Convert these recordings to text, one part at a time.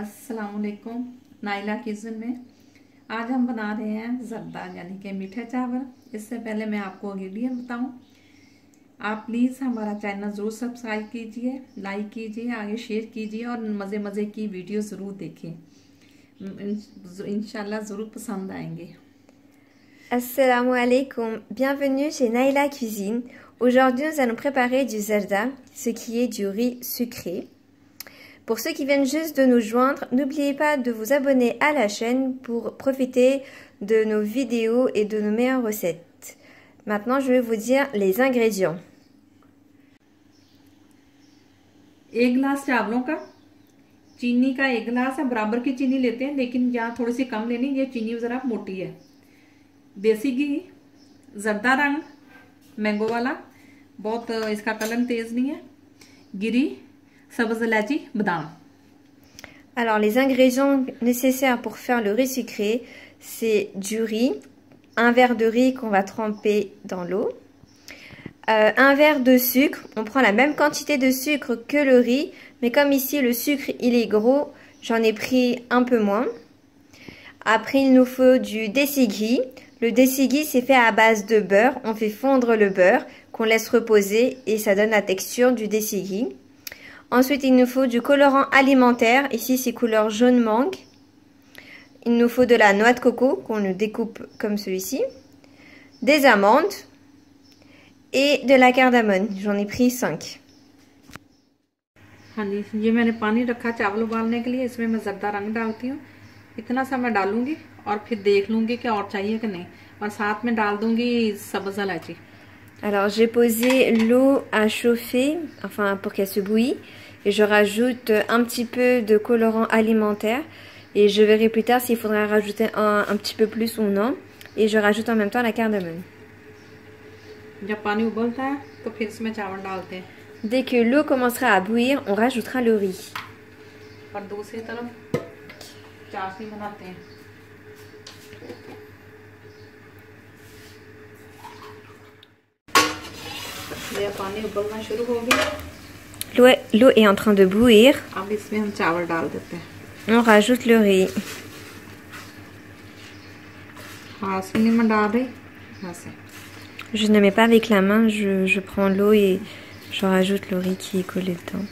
अस्सलाम वालेकुम। Naila kitchen में आज हम बना रहे हैं जर्दा यानी कि मीठे चावल। इससे पहले मैं आपको इंग्रेडिएंट बताऊं। आप प्लीज़ हमारा चैनल ज़रूर सब्सक्राइब कीजिए, लाइक कीजिए, आगे शेयर कीजिए और मज़े मज़े की वीडियो ज़रूर देखें। इंशाल्लाह ज़रूर पसंद आएंगे। Assalamu alaikum, bienvenue chez Naila Cuisine. Aujourd'hui, nous allons préparer du zarda, ce qui est du riz sucré. Pour ceux qui viennent juste de nous joindre, n'oubliez pas de vous abonner à la chaîne pour profiter de nos vidéos et de nos meilleures recettes. Maintenant, je vais vous dire les ingrédients. एक गिलास चावलों का, चीनी का एक गिलास है, बराबर की चीनी लेते हैं लेकिन यहाँ थोड़ी सी कम लेनी, ये चीनी जरा मोटी है। देसी घी, जर्दा रंग मैंगो वाला, बहुत इसका कलर तेज नहीं है, गिरी, सब्ज इलायची, बादाम। Alors, les ingrédients nécessaires pour faire le riz sucré, c'est du riz, un verre de riz qu'on va tremper dans l'eau, un verre de sucre. On prend la même quantité de sucre que le riz, mais comme ici le sucre il est gros, j'en ai pris un peu moins. Après, il nous faut du desi ghee. Le desi ghee, c'est fait à base de beurre. On fait fondre le beurre qu'on laisse reposer et ça donne la texture du desi ghee. Ensuite, il nous faut du colorant alimentaire. Ici, c'est couleur jaune mangue. Il nous faut de la noix de coco qu'on le découpe comme celui-ci. Des amandes et de la cardamome. J'en ai pris 5. हाँ जी, ये मैंने पानी रखा चावल उबालने के लिए। इसमें मैं जर्दा रंग डालती हूँ। इतना सा मैं डालूंगी और फिर देख लूंगी कि और चाहिए कि नहीं, और साथ में डाल दूंगी सब्ज इलायची। Alors, j'ai posé l'eau à chauffer, enfin pour qu'elle se bouillie, et je rajoute un petit peu de colorant alimentaire, et je verrai plus tard s'il faudra rajouter un petit peu plus ou non, et je rajoute en même temps la cardamome. जब पानी उबलता है तो फिर इसमें चावल डालते हैं। Dès que l'eau commencera à bouillir, on rajoutera le riz. और दूसरी तरफ चाशनी बनाते हैं। पानी उबलना शुरू हो गया। L'eau est en train de bouillir. अब इसमें हम चावल डाल देते हैं। On rajoute le riz. हाथ से नहीं मैं डाल रही, हाथ से। Je ne mets pas avec la main, je prends l'eau et je rajoute le riz qui est collé dedans.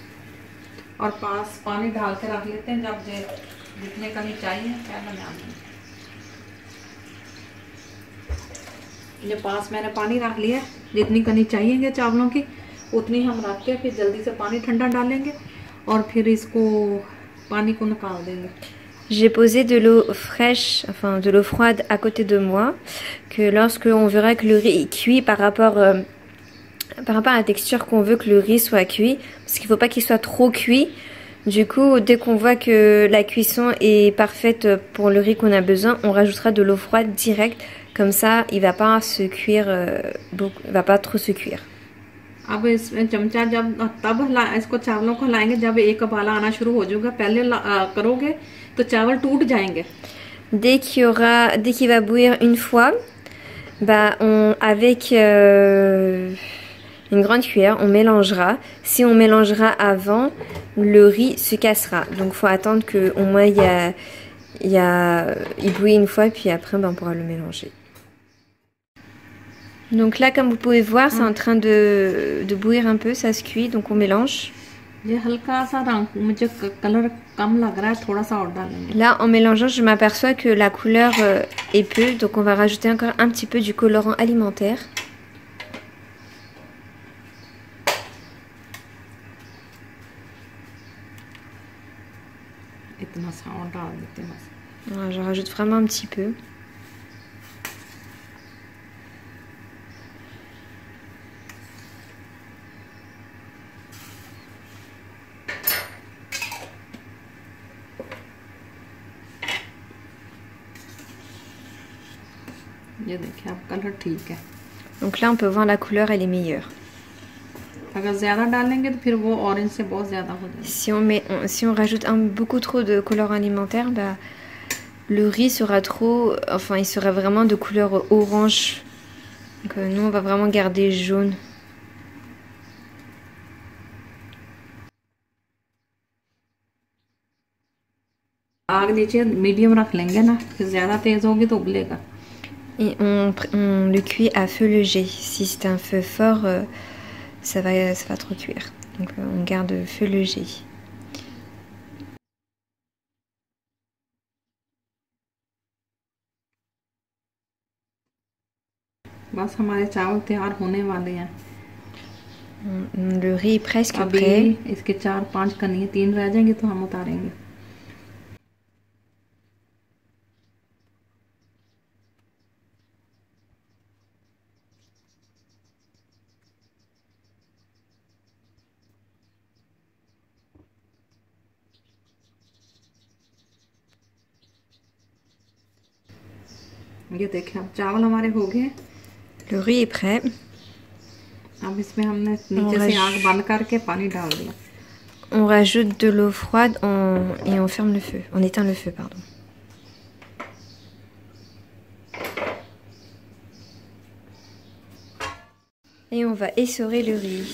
और पास पानी डाल के रख लेते हैं, जब जितने कमी चाहिए क्या बनाना। ये पास मैंने पानी रख लिया, जितनी कनी चाहिए चावलों की उतनी हम रख के फिर जल्दी से पानी ठंडा डालेंगे और फिर इसको पानी को निकाल देंगे। J'ai posé de l'eau fraîche, enfin de l'eau froide à côté de moi, que lorsque on verra que le riz est cuit par rapport à la texture qu'on veut que le riz soit cuit, parce qu'il ne faut pas qu'il soit trop cuit. Du coup, dès qu'on voit que la cuisson est parfaite pour le riz qu'on a besoin, on rajoutera de l'eau froide direct. Comme ça, il va pas se cuire beaucoup, il va pas trop se cuire. अब इसमें चमचा जब तब इसको चावलों को लाएंगे जब एक उबाला आना शुरू हो जाएगा। पहले करोगे तो चावल टूट जाएंगे। Dès qu'il va bouillir une fois, bah avec une grande cuillère, on mélangera. Si on mélangera avant, le riz se cassera. Donc faut attendre que au moins il bouille une fois, puis après ben, on pourra le mélanger. Donc là, comme vous pouvez voir, c'est en train de bouillir un peu, ça se cuit, donc on mélange. Là, en mélangeant, je m'aperçois que la couleur est peu, donc on va rajouter encore un petit peu du colorant alimentaire. Voilà, je rajoute vraiment un petit peu. ये देखिए अब कलर ठीक है। Donc là on peut voir la couleur, elle est meilleure. अगर ज़्यादा डालेंगे तो फिर वो ऑरेंज से बहुत ज़्यादा हो जाएगा। Si on rajoute beaucoup trop de colorant alimentaire, bah, le riz sera trop, enfin il sera vraiment de couleur orange. Donc nous on va vraiment garder jaune. आग नीचे मीडियम रख लेंगे ना, फिर ज़्यादा तेज़ होगी तो उबलेगा। Et on le cuit à feu léger. Si c'est un feu fort, ça va trop cuire. Donc on garde feu léger. बस हमारे चावल तैयार होने वाले हैं। Le riz est presque अभी prêt. इसके 4-5 कनिए, 3 रह जाएंगे तो हम उतारेंगे। ये देखिए अब चावल हमारे हो गए। Le riz est prêt. अब इसमें हमने नीचे से आग बंद करके पानी डाल दिया। On rajoute de l'eau froide et on ferme le feu. On éteint le feu, pardon. Et on va essorer le riz.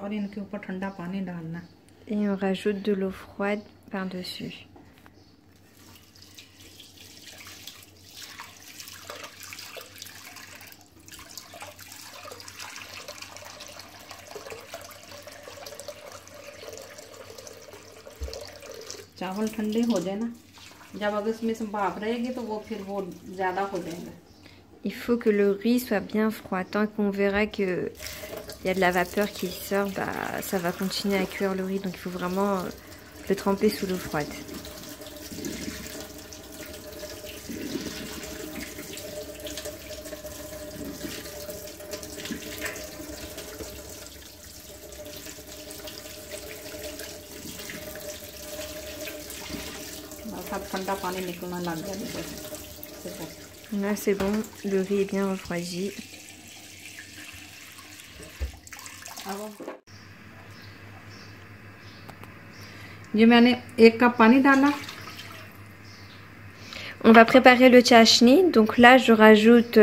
और इनके ऊपर ठंडा पानी डालना। Et on rajoute de l'eau froide par-dessus. चावल ठंडे हो जाए ना, जब अगर इसमें से भाप रहेगी तो वो फिर वो ज़्यादा हो जाएगा। Il faut que le riz soit bien froid. Tant qu'on verra que il y a de la vapeur qui sort, bah, ça va continuer à cuire le riz. Donc il faut vraiment le tremper sous l'eau froide. ठंडा पानी निकलना लग गया। Là c'est bon, le riz est bien refroidi. ये मैंने 1 कप पानी डाला। On va préparer le chachni. Donc là je rajoute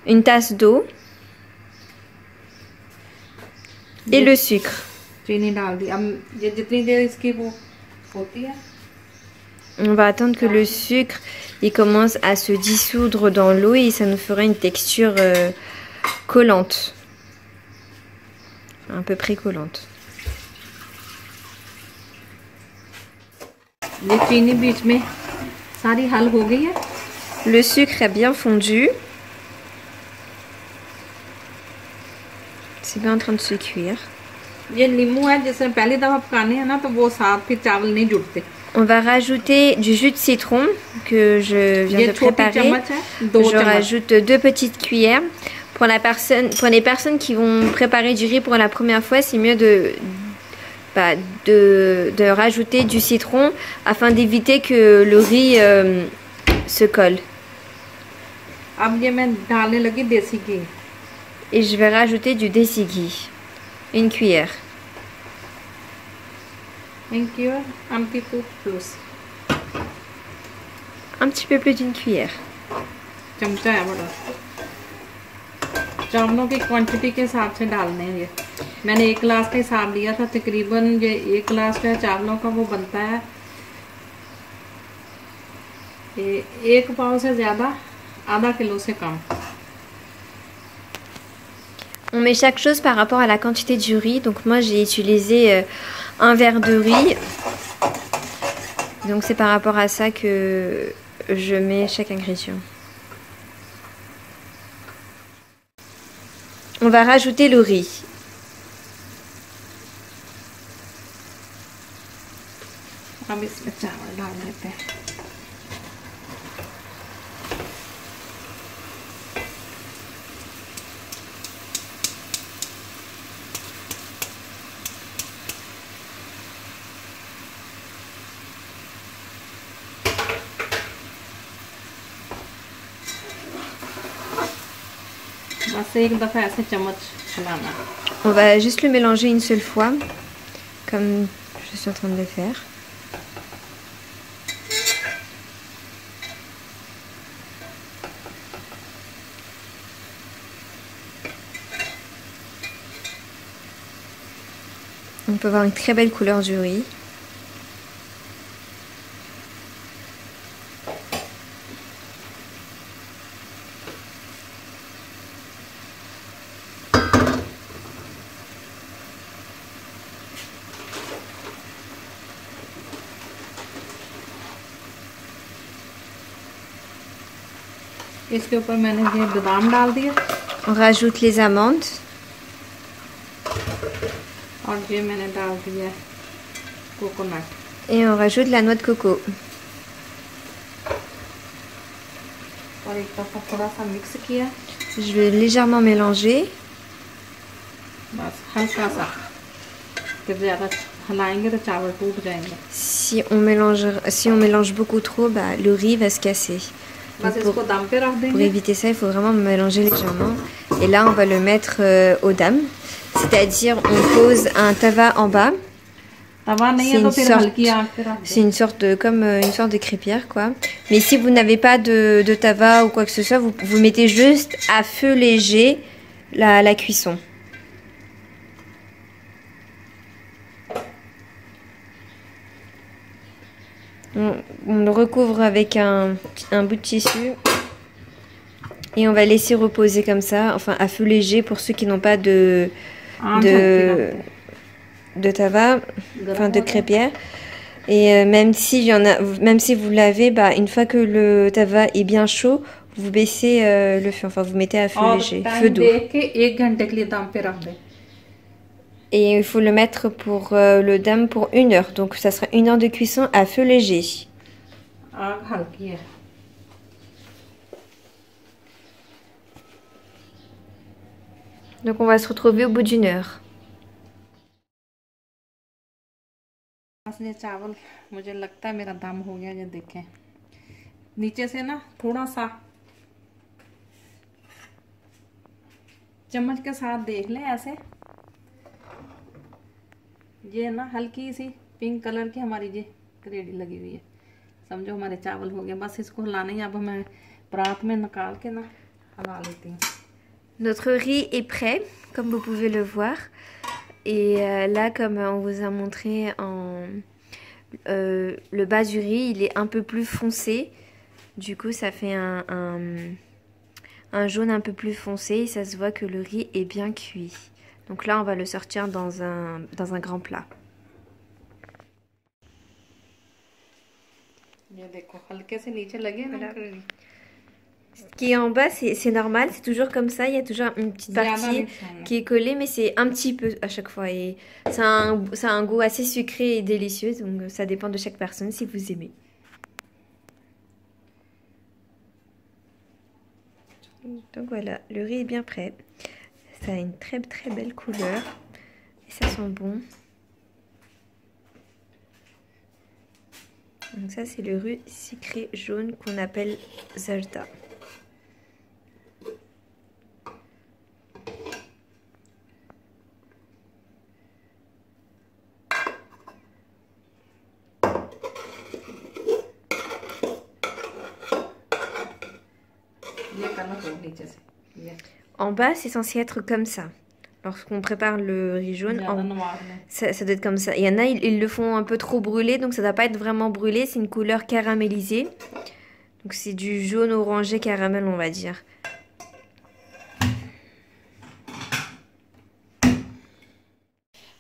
une tasse d'eau et le sucre. चीनी डाल दी। अब ये जितनी देर इसकी वो होती है, on va attendre que le sucre il commence à se dissoudre dans l'eau et ça nous fera une texture collante, à peu près collante. ये चीनी बीच में सारी हल हो गई है। Le sucre est bien fondu. C'est bien en train de se cuire. ये नींबू है, जिससे पहली दफा पकाने हैं ना तो वो साथ फिर चावल नहीं जुड़ते। On va rajouter du jus de citron que je viens de préparer. Je rajoute 2 petites cuillères. Pour les personnes qui vont préparer du riz pour la première fois, c'est mieux de rajouter du citron afin d'éviter que le riz se colle. अब ये मैं डालने लगी देसी घी। Et je vais rajouter du desi ghee. Une cuillère. Une cuillère, un petit peu plus. Un petit peu plus d'une cuillère. चमचा है बड़ा। चावलों की क्वांटिटी के हिसाब से डालने हैं ये। मैंने 1 गिलास का हिसाब लिया था, तकरीबन ये 1 गिलास का चावलों का वो बनता है। ये 1 पाव से ज़्यादा, आधा किलो से कम। On met chaque chose par rapport à la quantité du riz. Donc moi j'ai utilisé un verre de riz. Donc c'est par rapport à ça que je mets chaque ingrédient. On va rajouter le riz. अब इसमें चावल डाल देते हैं। बस एक दफा ऐसे चम्मच चलाना। On va juste le mélanger une seule fois, comme je suis en train de le faire. On peut voir une très belle couleur du riz. इसके ऊपर मैंने ये बादाम डाल दिया। On rajoute les amandes. और ये मैंने डाल दिया coconut. Et on rajoute la noix de coco. और एक दफा थोड़ा सा मिक्स किया। Je vais légèrement mélanger. बस हल्का सा, जब ज़्यादा हिलाएंगे तो चावल टूट जाएंगे। Si on mélange beaucoup trop, bah, le riz va se casser. बस इसको दम पे रख देंगे। Pour éviter ça, il faut vraiment mélanger légèrement. Et là, on va le mettre au dam. C'est-à-dire, on pose un tawa en bas. C'est une sorte de, comme une sorte de crêpière, quoi. Mais si vous n'avez pas de tawa ou quoi que ce soit, vous mettez juste à feu léger la cuisson. On le recouvre avec un bout de tissu et on va laisser reposer comme ça, enfin à feu léger pour ceux qui n'ont pas de tawa, enfin de crêpière. Et même si vous l'avez, bah, une fois que le tawa est bien chaud, vous baissez le feu, enfin vous mettez à feu léger, feu doux. Et il faut le mettre pour le dam pour 1 heure. Donc ça sera 1 heure de cuisson à feu léger. Donc on va se retrouver au bout d'1 heure. चावल मुझे लगता है मेरा दम हो गया। ये देखें नीचे से ना थोड़ा सा चम्मच के साथ देख लें ऐसे। ये ना हल्की सी पिंक कलर की हमारी ये करेड़ी लगी हुई है, समझो हमारे चावल हो गए। बस इसको हिलाना ही, अब मैं परात में निकाल के ना हिला लेती हूँ। Notre riz est prêt, comme vous pouvez le voir. Et là, comme on vous a montré le bas du riz, il est un peu plus foncé. Du coup, ça fait un jaune un peu plus foncé et ça se voit que le riz est bien cuit. Donc là, on va le sortir dans un grand plat. Ce qui est en bas, c'est normal, c'est toujours comme ça. Il y a toujours une petite partie qui est collée, mais c'est un petit peu à chaque fois. Et ça a un goût assez sucré et délicieux, donc ça dépend de chaque personne si vous aimez. Donc voilà, le riz est bien prêt. Ça a une très très belle couleur et ça sent bon. Donc ça c'est le riz sucré jaune qu'on appelle zarda. En bas, c'est censé être comme ça. Lorsqu'on prépare le riz jaune, ça doit être comme ça. Il y en a, ils le font un peu trop brûlé, donc ça ne doit pas être vraiment brûlé. C'est une couleur caramélisée. Donc c'est du jaune orangé caramel, on va dire.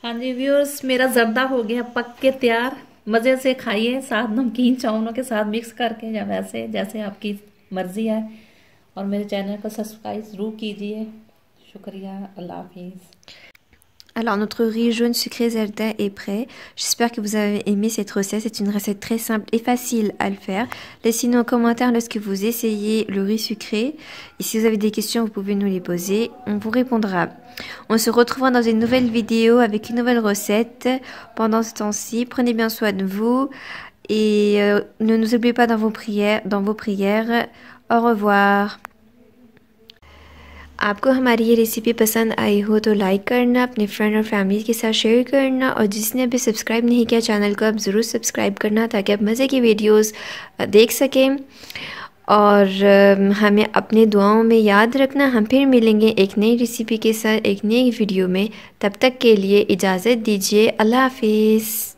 हाँ जी व्यूअर्स, मेरा जर्दा हो गया पक के तैयार। मज़े से खाइए, साथ नमकीन चावलों के साथ मिक्स करके या वैसे जैसे आपकी मर्जी है। और मेरे चैनल को सब्सक्राइब ज़रूर कीजिए। शुक्रिया, अल्लाह हाफिज़। Alors notre riz jaune sucré zarda est prêt. J'espère que vous avez aimé cette recette. C'est une recette très simple et facile à le faire. Laissez-nous en commentaire lorsque vous essayez le riz sucré. Et si vous avez des questions, vous pouvez nous les poser. On vous répondra. On se retrouvera dans une nouvelle vidéo avec une nouvelle recette. Pendant ce temps-ci, prenez bien soin de vous. Et ne nous oubliez pas dans vos prières. Au revoir. आपको हमारी ये रेसिपी पसंद आई हो तो लाइक करना, अपने फ्रेंड और फैमिली के साथ शेयर करना, और जिसने अभी सब्सक्राइब नहीं किया चैनल को, आप ज़रूर सब्सक्राइब करना ताकि आप मज़े की वीडियोस देख सकें। और हमें अपने दुआओं में याद रखना। हम फिर मिलेंगे एक नई रेसिपी के साथ एक नई वीडियो में। तब तक के लिए इजाज़त दीजिए। अल्लाह हाफिज़।